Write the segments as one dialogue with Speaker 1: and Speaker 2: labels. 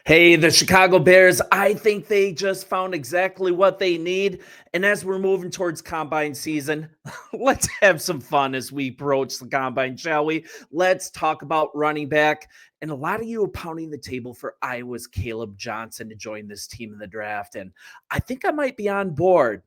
Speaker 1: Hey, the Chicago Bears, I think they just found exactly what they need. And as we're moving towards combine season, let's have some fun as we approach the combine, shall we? Let's talk about running back. And a lot of you are pounding the table for Iowa's Caleb Johnson to join this team in the draft. And I think I might be on board.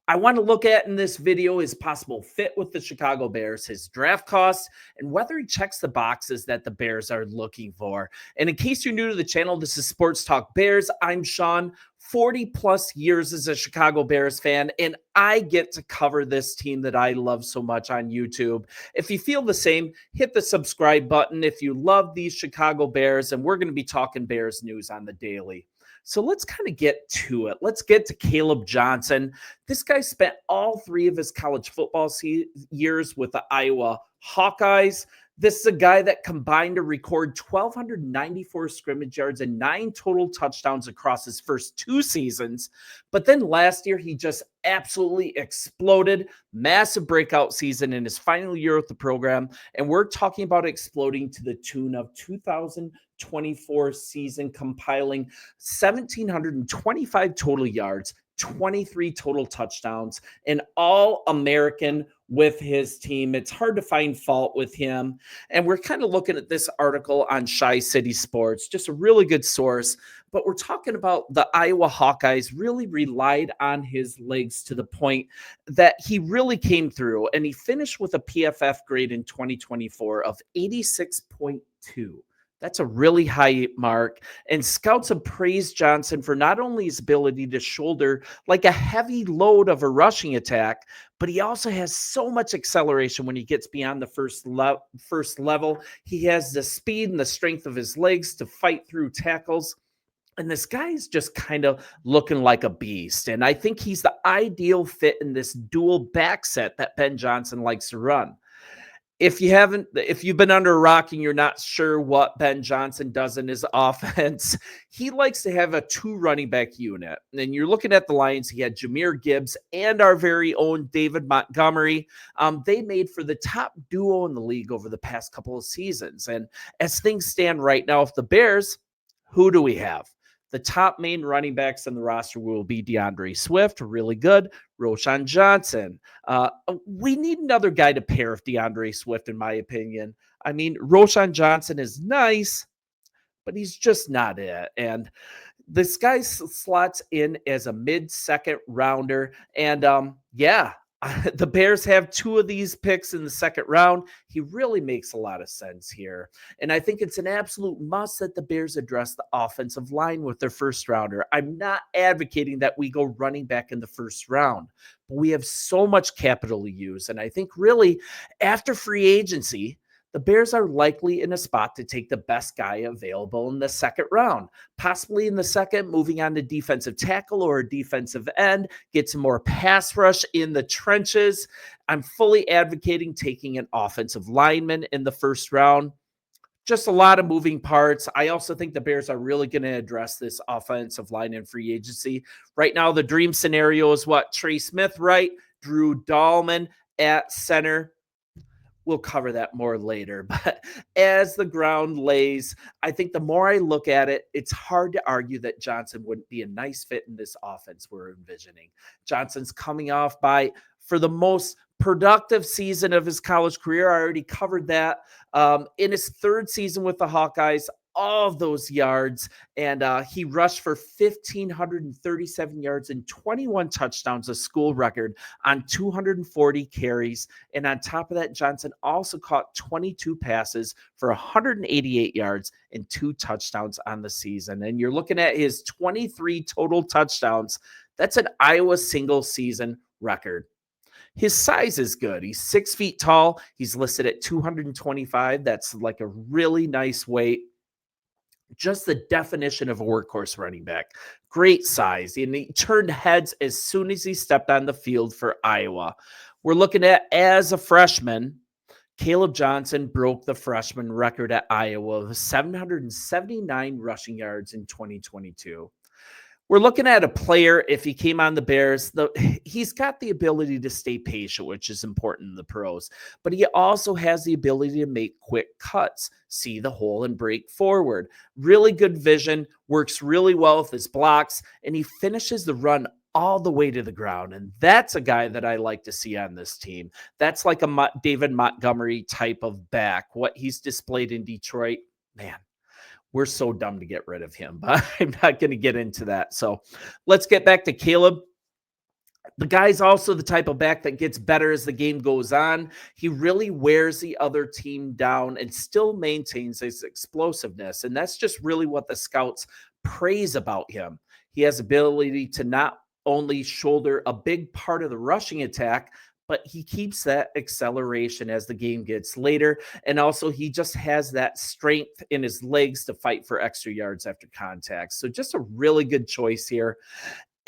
Speaker 1: I want to look at in this video his possible fit with the Chicago Bears, his draft costs, and whether he checks the boxes that the Bears are looking for. And in case you're new to the channel, this is Sports Talk Bears. I'm Sean, 40 plus years as a Chicago Bears fan, and I get to cover this team that I love so much on YouTube. If you feel the same, hit the subscribe button if you love these Chicago Bears, and we're going to be talking Bears news on the daily. So let's kind of get to it. Let's get to Caleb Johnson. This guy spent all three of his college football years with the Iowa Hawkeyes. This is a guy that combined to record 1,294 scrimmage yards and 9 total touchdowns across his first 2 seasons. But then last year, he just absolutely exploded. Massive breakout season in his final year with the program. And we're talking about exploding to the tune of 2024 season, compiling 1,725 total yards, 23 total touchdowns, an All-American with his team. It's hard to find fault with him. And we're kind of looking at this article on Shy City Sports, just a really good source. But we're talking about the Iowa Hawkeyes really relied on his legs to the point that he really came through. And he finished with a PFF grade in 2024 of 86.2. That's a really high mark. And scouts have praised Johnson for not only his ability to shoulder like a heavy load of a rushing attack, but he also has so much acceleration when he gets beyond the first level. He has the speed and the strength of his legs to fight through tackles. And this guy is just kind of looking like a beast. And I think he's the ideal fit in this dual back set that Ben Johnson likes to run. If you've been under a rock and you're not sure what Ben Johnson does in his offense, he likes to have a 2 running back unit. And you're looking at the Lions, he had Jahmyr Gibbs and our very own David Montgomery. They made for the top duo in the league over the past couple of seasons. And as things stand right now, if the Bears, who do we have? The top main running backs on the roster will be DeAndre Swift, really good. Roschon Johnson. We need another guy to pair with DeAndre Swift, in my opinion. I mean, Roschon Johnson is nice, but he's just not it. And this guy slots in as a mid-second rounder. And the Bears have 2 of these picks in the second round. He really makes a lot of sense here. And I think it's an absolute must that the Bears address the offensive line with their first rounder. I'm not advocating that we go running back in the first round, but we have so much capital to use. And I think really after free agency, the Bears are likely in a spot to take the best guy available in the second round, possibly in the second, moving on to defensive tackle or a defensive end, get some more pass rush in the trenches. I'm fully advocating taking an offensive lineman in the first round. Just a lot of moving parts. I also think the Bears are really going to address this offensive line in free agency. Right now, the dream scenario is what? Trey Smith, right? Drew Dahlman at center. We'll cover that more later. But as the ground lays, I think the more I look at it, it's hard to argue that Johnson wouldn't be a nice fit in this offense we're envisioning. Johnson's coming off for the most productive season of his college career. I already covered that. In his 3rd season with the Hawkeyes, all of those yards, and he rushed for 1,537 yards and 21 touchdowns, a school record, on 240 carries. And on top of that, Johnson also caught 22 passes for 188 yards and 2 touchdowns on the season. And you're looking at his 23 total touchdowns. That's an Iowa single season record. His size is good. He's 6 feet tall. He's listed at 225. That's like a really nice weight. Just the definition of a workhorse running back. Great size. And he turned heads as soon as he stepped on the field for Iowa. We're looking at, as a freshman, Caleb Johnson broke the freshman record at Iowa with 779 rushing yards in 2022. We're looking at a player, if he came on the Bears, he's got the ability to stay patient, which is important in the pros, but he also has the ability to make quick cuts, see the hole and break forward. Really good vision, works really well with his blocks, and he finishes the run all the way to the ground. And that's a guy that I like to see on this team. That's like a David Montgomery type of back. What he's displayed in Detroit, man, we're so dumb to get rid of him, but I'm not going to get into that. So let's get back to Caleb. The guy's also the type of back that gets better as the game goes on. He really wears the other team down and still maintains his explosiveness. And that's just really what the scouts praise about him. He has ability to not only shoulder a big part of the rushing attack, but he keeps that acceleration as the game gets later. And also, he just has that strength in his legs to fight for extra yards after contact. So, just a really good choice here.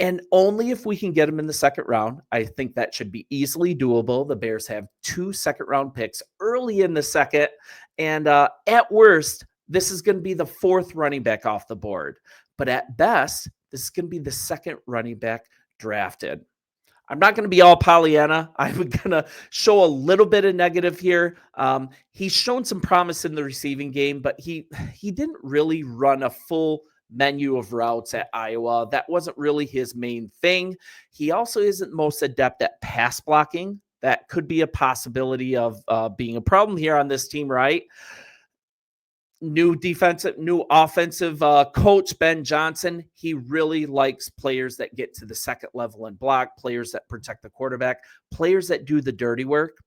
Speaker 1: And only if we can get him in the second round. I think that should be easily doable. The Bears have 2 second-round picks early in the second. And at worst, this is going to be the 4th running back off the board. But at best, this is going to be the second running back drafted. I'm not going to be all Pollyanna. I'm going to show a little bit of negative here. He's shown some promise in the receiving game, but he didn't really run a full menu of routes at Iowa. That wasn't really his main thing. He also isn't most adept at pass blocking. That could be a possibility of being a problem here on this team, right? New offensive coach, Ben Johnson. He really likes players that get to the second level and block, players that protect the quarterback, players that do the dirty work.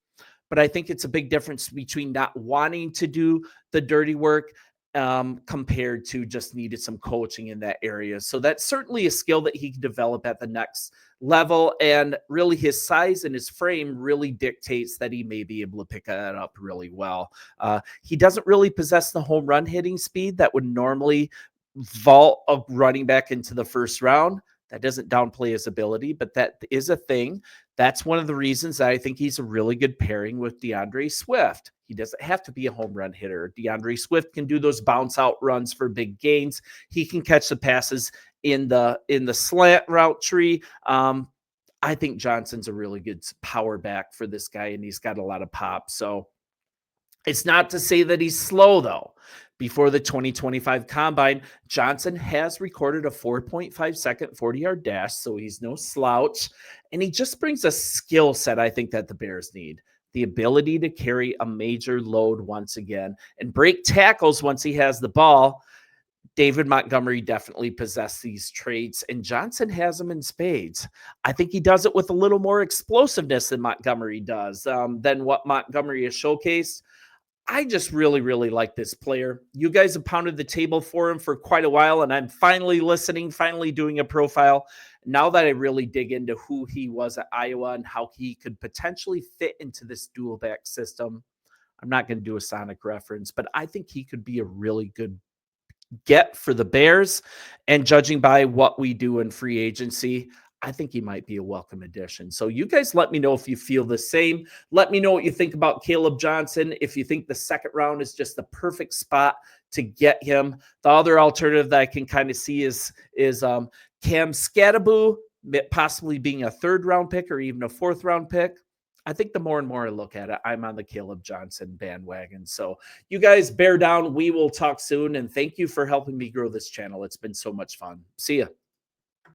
Speaker 1: But I think it's a big difference between not wanting to do the dirty work compared to just needed some coaching in that area. So that's certainly a skill that he can develop at the next level. And really his size and his frame really dictates that he may be able to pick that up really well. He doesn't really possess the home run hitting speed that would normally vault a running back into the first round. That doesn't downplay his ability, but that is a thing. That's one of the reasons that I think he's a really good pairing with DeAndre Swift. He doesn't have to be a home run hitter. DeAndre Swift can do those bounce out runs for big gains. He can catch the passes in the slant route tree. I think Johnson's a really good power back for this guy, and he's got a lot of pop. So it's not to say that he's slow, though. Before the 2025 Combine, Johnson has recorded a 4.5 second 40-yard dash, so he's no slouch. And he just brings a skill set, I think, that the Bears need. The ability to carry a major load once again and break tackles once he has the ball. David Montgomery definitely possessed these traits, and Johnson has them in spades. I think he does it with a little more explosiveness than Montgomery does, than what Montgomery has showcased. I just really, really like this player. You guys have pounded the table for him for quite a while, and I'm finally listening, finally doing a profile. Now that I really dig into who he was at Iowa and how he could potentially fit into this dual back system, I'm not going to do a Sonic reference, but I think he could be a really good get for the Bears. And judging by what we do in free agency, I think he might be a welcome addition. So you guys let me know if you feel the same. Let me know what you think about Caleb Johnson. If you think the second round is just the perfect spot to get him. The other alternative that I can kind of see is Cam Scattaboo possibly being a 3rd round pick or even a 4th round pick. I think the more and more I look at it, I'm on the Caleb Johnson bandwagon. So you guys bear down. We will talk soon. And thank you for helping me grow this channel. It's been so much fun. See ya.